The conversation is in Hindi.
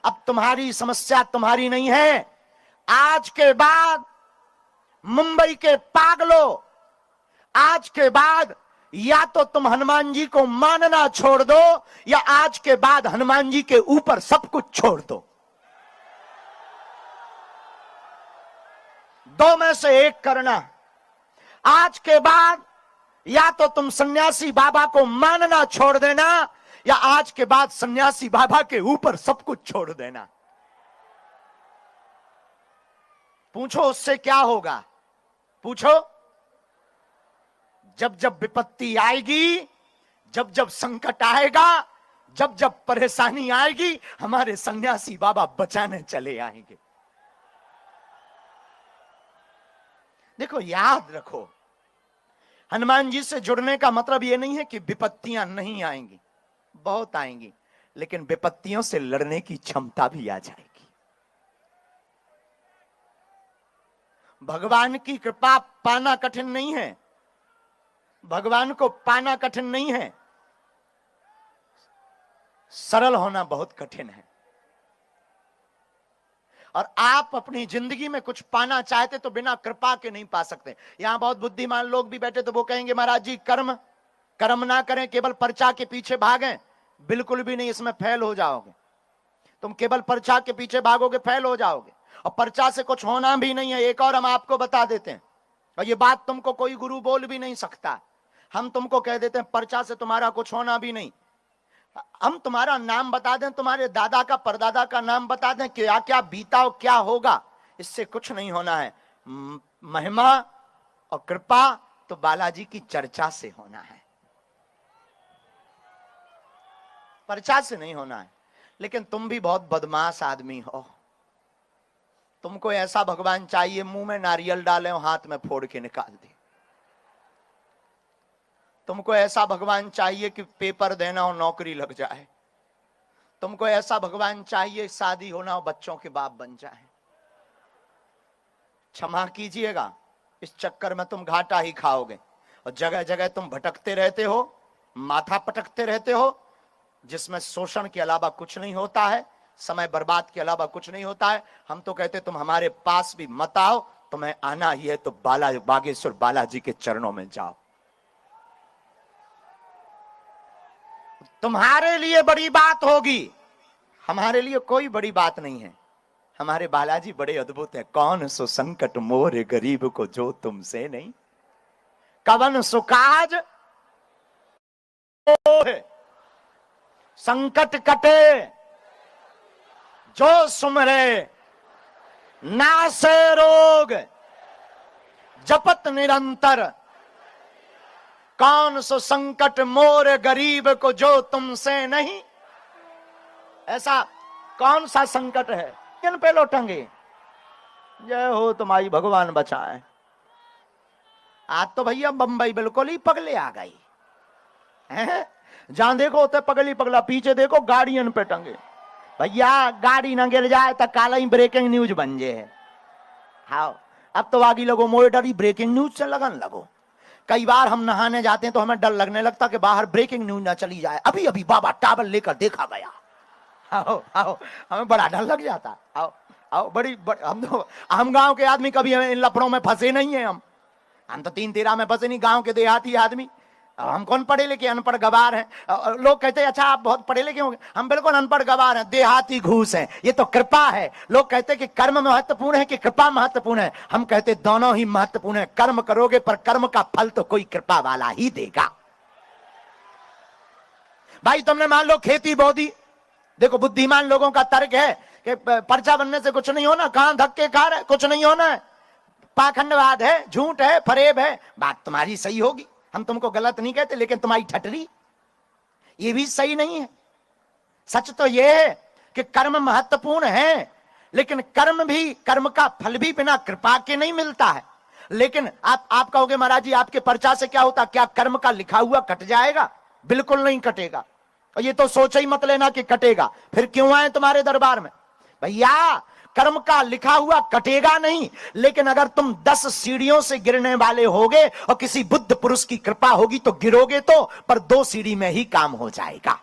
अब तुम्हारी समस्या तुम्हारी नहीं है। आज के बाद मुंबई के पागलों, आज के बाद या तो तुम हनुमान जी को मानना छोड़ दो, या आज के बाद हनुमान जी के ऊपर सब कुछ छोड़ दो। दो में से एक करना। आज के बाद या तो तुम सन्यासी बाबा को मानना छोड़ देना, या आज के बाद सन्यासी बाबा के ऊपर सब कुछ छोड़ देना। पूछो उससे क्या होगा, पूछो। जब जब विपत्ति आएगी, जब जब संकट आएगा, जब जब परेशानी आएगी, हमारे सन्यासी बाबा बचाने चले आएंगे। देखो, याद रखो, हनुमान जी से जुड़ने का मतलब यह नहीं है कि विपत्तियां नहीं आएंगी, बहुत आएंगी, लेकिन विपत्तियों से लड़ने की क्षमता भी आ जाएगी। भगवान की कृपा पाना कठिन नहीं है, भगवान को पाना कठिन नहीं है, सरल होना बहुत कठिन है। और आप अपनी जिंदगी में कुछ पाना चाहते तो बिना कृपा के नहीं पा सकते। यहां बहुत बुद्धिमान लोग भी बैठे तो वो कहेंगे महाराज जी कर्म ना करें, केवल पर्चा के पीछे भागें। बिल्कुल भी नहीं, इसमें फेल हो जाओगे। तुम केवल पर्चा के पीछे भागोगे, फेल हो जाओगे। और पर्चा से कुछ होना भी नहीं है। एक और हम आपको बता देते हैं, और ये बात तुमको कोई गुरु बोल भी नहीं सकता। हम तुमको कह देते हैं पर्चा से तुम्हारा कुछ होना भी नहीं। हम तुम्हारा नाम बता दें, तुम्हारे दादा का परदादा का नाम बता दें, क्या क्या बीता और क्या होगा, इससे कुछ नहीं होना है। महिमा और कृपा तो बालाजी की चर्चा से होना है, पर्चा से नहीं होना है। लेकिन तुम भी बहुत बदमाश आदमी हो। तुमको ऐसा भगवान चाहिए मुंह में नारियल डाले और हाथ में फोड़ के निकाल दे। तुमको ऐसा भगवान चाहिए कि पेपर देना हो, नौकरी लग जाए। तुमको ऐसा भगवान चाहिए शादी होना हो, बच्चों के बाप बन जाए। क्षमा कीजिएगा, इस चक्कर में तुम घाटा ही खाओगे। और जगह जगह तुम भटकते रहते हो, माथा पटकते रहते हो, जिसमें शोषण के अलावा कुछ नहीं होता है, समय बर्बाद के अलावा कुछ नहीं होता है। हम तो कहते तुम हमारे पास भी मत आओ, तुम्हें आना ही है तो बागेश्वर बालाजी के चरणों में जाओ। तुम्हारे लिए बड़ी बात होगी, हमारे लिए कोई बड़ी बात नहीं है। हमारे बालाजी बड़े अद्भुत हैं। कौन सो संकट मोरे गरीब को जो तुमसे नहीं, कवन सुकाज संकट कटे जो सुमरे, नासे रोग जपत निरंतर, कौन सो संकट मोर गरीब को जो तुमसे नहीं। ऐसा कौन सा संकट है किन पे लौटेंगे। जय हो तुम्हारी, भगवान बचाए। आज तो भैया बंबई बिल्कुल ही पगले आ गई है। जहां देखो होते पगली पगला, पीछे देखो गाड़ियन पे टंगे। भैया गाड़ी ना गिर जाए तो काला ही ब्रेकिंग न्यूज बन जाए। हाँ, अब तो आगे लगो मोटरी ब्रेकिंग न्यूज से लगन लगो। कई बार हम नहाने जाते हैं तो हमें डर लगने लगता कि बाहर ब्रेकिंग न्यूज ना चली जाए। अभी अभी बाबा टावल लेकर देखा गया। आओ आओ, हमें बड़ा डर लग जाता। आओ आओ, बड़ी हम गांव के आदमी कभी इन लफड़ों में फंसे नहीं है। हम तो 3-13 में फंसे नहीं, गांव के देहाती आदमी। हम कौन पढ़े लिखे, अनपढ़ गवार हैं। लोग कहते हैं अच्छा आप बहुत पढ़े लिखे होंगे। हम बिल्कुल अनपढ़ गवार हैं, देहाती घूस हैं। ये तो कृपा है। लोग कहते हैं कि कर्म महत्वपूर्ण है कि कृपा महत्वपूर्ण है। हम कहते दोनों ही महत्वपूर्ण है। कर्म करोगे पर कर्म का फल तो कोई कृपा वाला ही देगा। भाई तुमने मान लो खेती बो दी, देखो बुद्धिमान लोगों का तर्क है कि पर्चा बनने से कुछ नहीं होना, कहां धक्के खा रहे, कुछ नहीं होना है, पाखंडवाद है, झूठ है, फरेब है। बात तुम्हारी सही होगी, हम तुमको गलत नहीं कहते, लेकिन तुम्हारी ठटरी ये भी सही नहीं है। सच तो ये है कि कर्म महत्वपूर्ण है, लेकिन कर्म का फल भी बिना कृपा के नहीं मिलता है। लेकिन आप कहोगे महाराज जी आपके पर्चा से क्या होता, क्या कर्म का लिखा हुआ कट जाएगा? बिल्कुल नहीं कटेगा। और ये तो सोच ही मत लेना कि कटेगा, फिर क्यों आए तुम्हारे दरबार में। भैया कर्म का लिखा हुआ कटेगा नहीं, लेकिन अगर तुम 10 सीढ़ियों से गिरने वाले होगे और किसी बुद्ध पुरुष की कृपा होगी तो गिरोगे तो, पर 2 सीढ़ी में ही काम हो जाएगा।